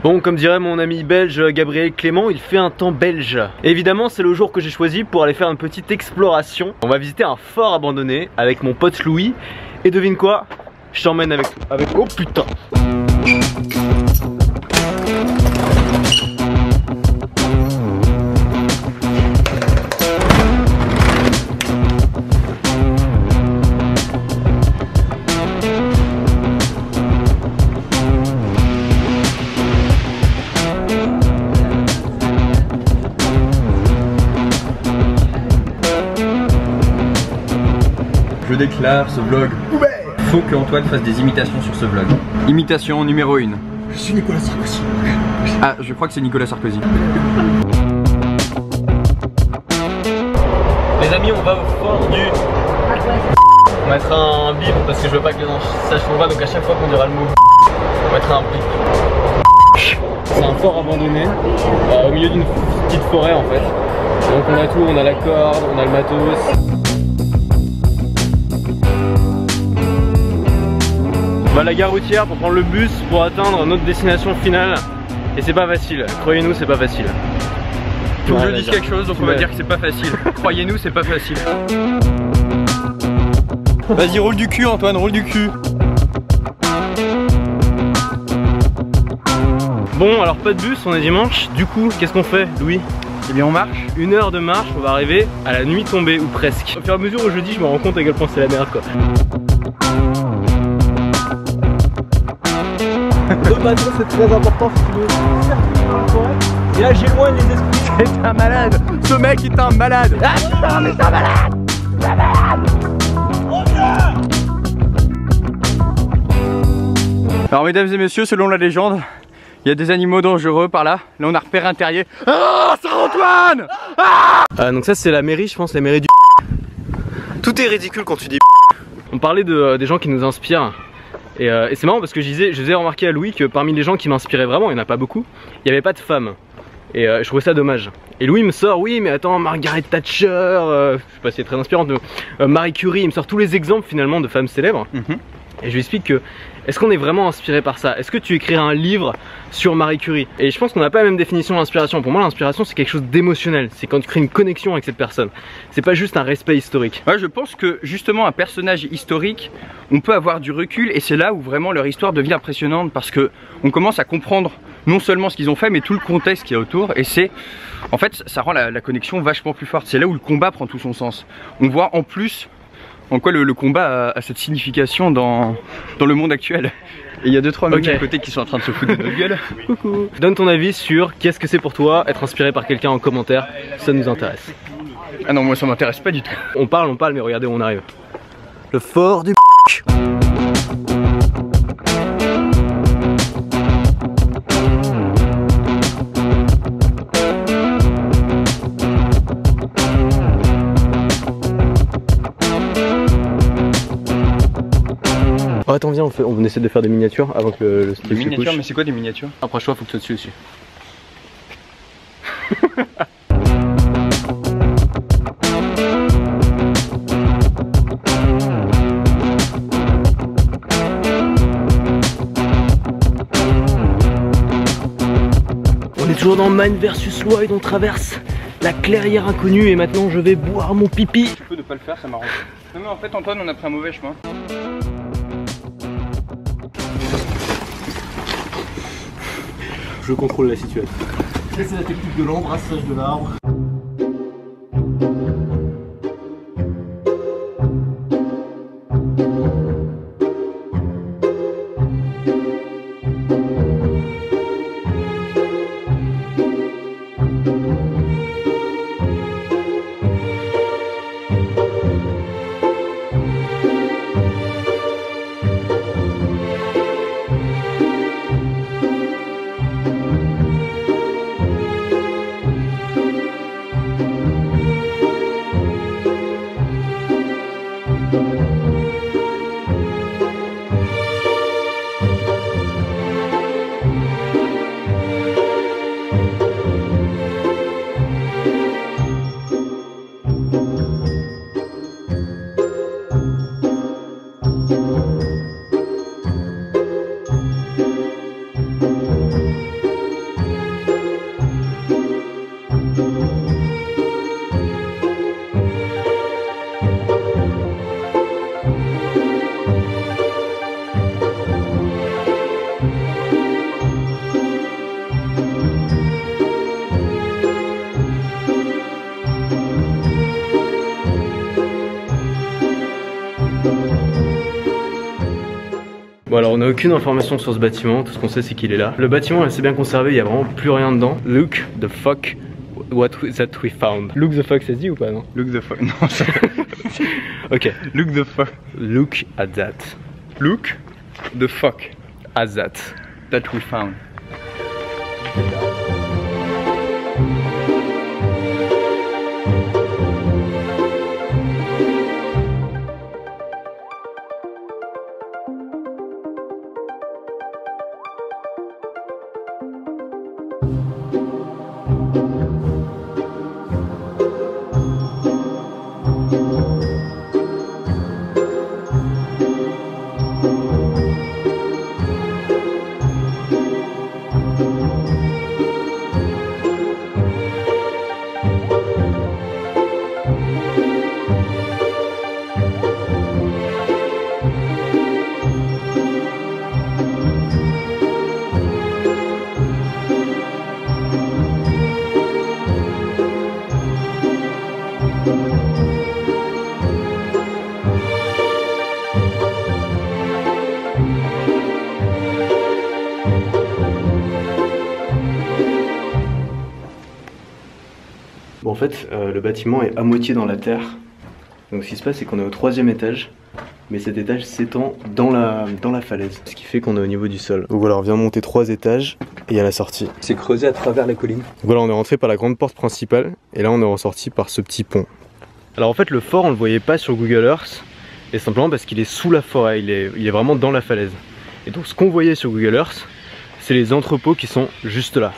Bon, comme dirait mon ami belge Gabriel Clément, il fait un temps belge. Et évidemment, c'est le jour que j'ai choisi pour aller faire une petite exploration. On va visiter un fort abandonné avec mon pote Louis. Et devine quoi? Je t'emmène avec... Oh putain! Je déclare ce vlog. Faut que Antoine fasse des imitations sur ce vlog. Imitation numéro 1. Je suis Nicolas Sarkozy. Ah, je crois que c'est Nicolas Sarkozy. Les amis, on va au fort du... On mettra un bip parce que je veux pas que les gens sachent où on va, donc à chaque fois qu'on dira le mot on mettra un bip. C'est un fort abandonné au milieu d'une petite forêt en fait. Donc on a tout, on a la corde, on a le matos. On va à la gare routière pour prendre le bus pour atteindre notre destination finale. Et c'est pas facile, croyez-nous, c'est pas facile. Faut que je dise quelque chose, donc on va dire que c'est pas facile. Croyez-nous, c'est pas facile. Vas-y, roule du cul Antoine, roule du cul. Bon, alors pas de bus, on est dimanche. Du coup, qu'est-ce qu'on fait, Louis? Eh bien on marche. 1 heure de marche, on va arriver à la nuit tombée, ou presque. Au fur et à mesure où je dis, je me rends compte à quel point c'est la merde quoi. Le bateau c'est très important si tu veux circuler dans la forêt. Et là j'éloigne les esprits. C'est un malade. Ce mec est un malade. Ah putain mais c'est un malade. C'est un malade. Oh Alors mesdames et messieurs, selon la légende, il y a des animaux dangereux par là. Là on a repéré un terrier. Ah, c'est Antoine. Donc ça c'est la mairie, je pense, la mairie du... Tout est ridicule quand tu dis... On parlait des gens qui nous inspirent. Et c'est marrant parce que je faisais remarquer à Louis que parmi les gens qui m'inspiraient vraiment, il n'y en a pas beaucoup, il n'y avait pas de femmes. Et je trouvais ça dommage. Et Louis me sort, oui mais attends, Margaret Thatcher, je sais pas si c'est très inspirante, mais Marie Curie, il me sort tous les exemples finalement de femmes célèbres. Et je lui explique que, est-ce qu'on est vraiment inspiré par ça? Est-ce que tu écrirais un livre sur Marie Curie? Et je pense qu'on n'a pas la même définition de l'inspiration. Pour moi l'inspiration c'est quelque chose d'émotionnel, c'est quand tu crées une connexion avec cette personne. C'est pas juste un respect historique. Ouais, je pense que justement un personnage historique, on peut avoir du recul et c'est là où vraiment leur histoire devient impressionnante parce que on commence à comprendre non seulement ce qu'ils ont fait mais tout le contexte qu'il y a autour et c'est... En fait ça rend la connexion vachement plus forte, c'est là où le combat prend tout son sens. On voit en plus en quoi le combat a cette signification dans le monde actuel. Et il y a 2-3 mecs à côté qui sont en train de se foutre de notre gueule. Coucou. Donne ton avis sur qu'est-ce que c'est pour toi être inspiré par quelqu'un en commentaire, ça nous intéresse. Ah non, moi ça m'intéresse pas du tout. On parle, mais regardez où on arrive. Le fort du... Oh, attends, viens, on essaie de faire des miniatures avant que le Des miniatures, mais c'est quoi des miniatures? Approche-toi, faut que tu sois dessus aussi. On est toujours dans Man vs Wild, on traverse la clairière inconnue et maintenant je vais boire mon pipi. Tu peux ne pas le faire, ça m'arrange. Non mais en fait Antoine, on a pris un mauvais chemin. Je contrôle la situation. C'est la technique de l'embrassage de l'arbre. Bon alors on n'a aucune information sur ce bâtiment, tout ce qu'on sait c'est qu'il est là. Le bâtiment est assez bien conservé, il n'y a vraiment plus rien dedans. Look the fuck what that we found. Look the fuck ça se dit ou pas non? Look the fuck, non ça... Ok. Look the fuck. Look at that. Look the fuck At that. that we found. Bon en fait le bâtiment est à moitié dans la terre. Donc ce qui se passe c'est qu'on est au 3e étage. Mais cet étage s'étend dans la falaise. Ce qui fait qu'on est au niveau du sol. Donc voilà, on vient monter 3 étages et il y a la sortie. C'est creusé à travers la colline. Donc voilà, on est rentré par la grande porte principale et là on est ressorti par ce petit pont. Alors en fait le fort on le voyait pas sur Google Earth. Et simplement parce qu'il est sous la forêt, il est vraiment dans la falaise. Et donc ce qu'on voyait sur Google Earth, c'est les entrepôts qui sont juste là.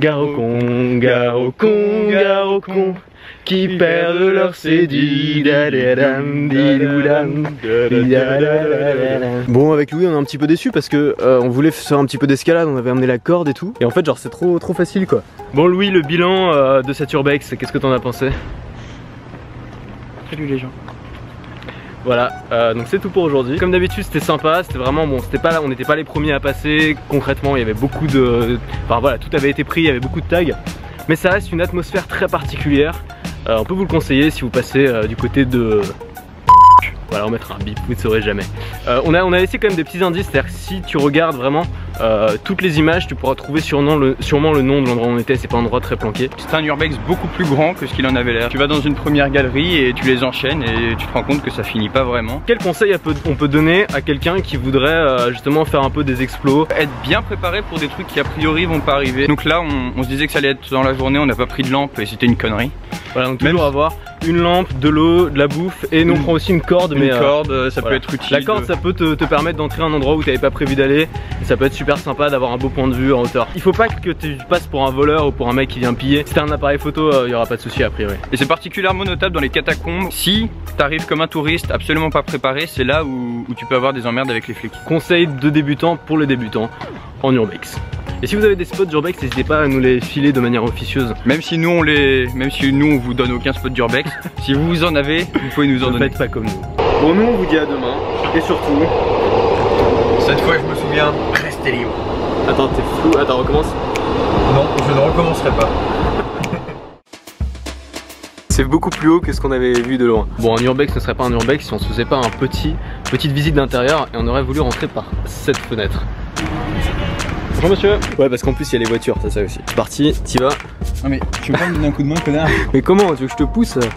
Gare aux cons, gare aux cons, gare aux cons qui perdent leur CD. Bon avec Louis on est un petit peu déçus parce que on voulait faire un petit peu d'escalade, on avait amené la corde et tout. Et en fait genre c'est trop facile quoi. Bon Louis, le bilan de cette urbex, qu'est-ce que t'en as pensé? Salut les gens. Voilà, donc c'est tout pour aujourd'hui. Comme d'habitude c'était sympa, c'était vraiment bon, c'était pas là, on n'était pas les premiers à passer. Concrètement il y avait beaucoup de... Enfin voilà, tout avait été pris, il y avait beaucoup de tags. Mais ça reste une atmosphère très particulière. On peut vous le conseiller si vous passez du côté de... Voilà, on mettra un bip, vous ne saurez jamais. On a laissé quand même des petits indices, c'est-à-dire que si tu regardes vraiment toutes les images, tu pourras trouver sûrement le nom de l'endroit où on était, c'est pas un endroit très planqué. C'est un urbex beaucoup plus grand que ce qu'il en avait l'air. Tu vas dans une première galerie et tu les enchaînes et tu te rends compte que ça finit pas vraiment. Quel conseil on peut donner à quelqu'un qui voudrait justement faire un peu des explos? Être bien préparé pour des trucs qui a priori vont pas arriver. Donc là on se disait que ça allait être dans la journée, on n'a pas pris de lampe et c'était une connerie. Voilà, donc toujours avoir une lampe, de l'eau, de la bouffe et nous on prend aussi une corde. Une corde, ça peut être utile. La corde ça peut te permettre d'entrer à un endroit où tu n'avais pas prévu d'aller et ça peut être super sympa d'avoir un beau point de vue en hauteur. Il faut pas que tu passes pour un voleur ou pour un mec qui vient piller. Si t'as un appareil photo, il y aura pas de souci a priori. Et c'est particulièrement notable dans les catacombes. Si t'arrives comme un touriste absolument pas préparé, c'est là où tu peux avoir des emmerdes avec les flics. Conseil de débutant pour les débutants en urbex. Et si vous avez des spots d'urbex, n'hésitez pas à nous les filer de manière officieuse. Même si nous on vous donne aucun spot d'urbex, si vous en avez, vous pouvez nous en donner. Ne faites pas comme nous. Bon nous on vous dit à demain et surtout cette fois je me souviens, restez libre. Attends t'es flou, attends recommence. Non, je ne recommencerai pas. C'est beaucoup plus haut que ce qu'on avait vu de loin. Bon un urbex ne serait pas un urbex si on se faisait pas petite visite d'intérieur et on aurait voulu rentrer par cette fenêtre. Bonjour monsieur. Ouais parce qu'en plus il y a les voitures, c'est ça aussi. C'est parti, t'y vas. Non mais tu veux pas me donner un coup de main connard? Mais comment, tu veux que je te pousse?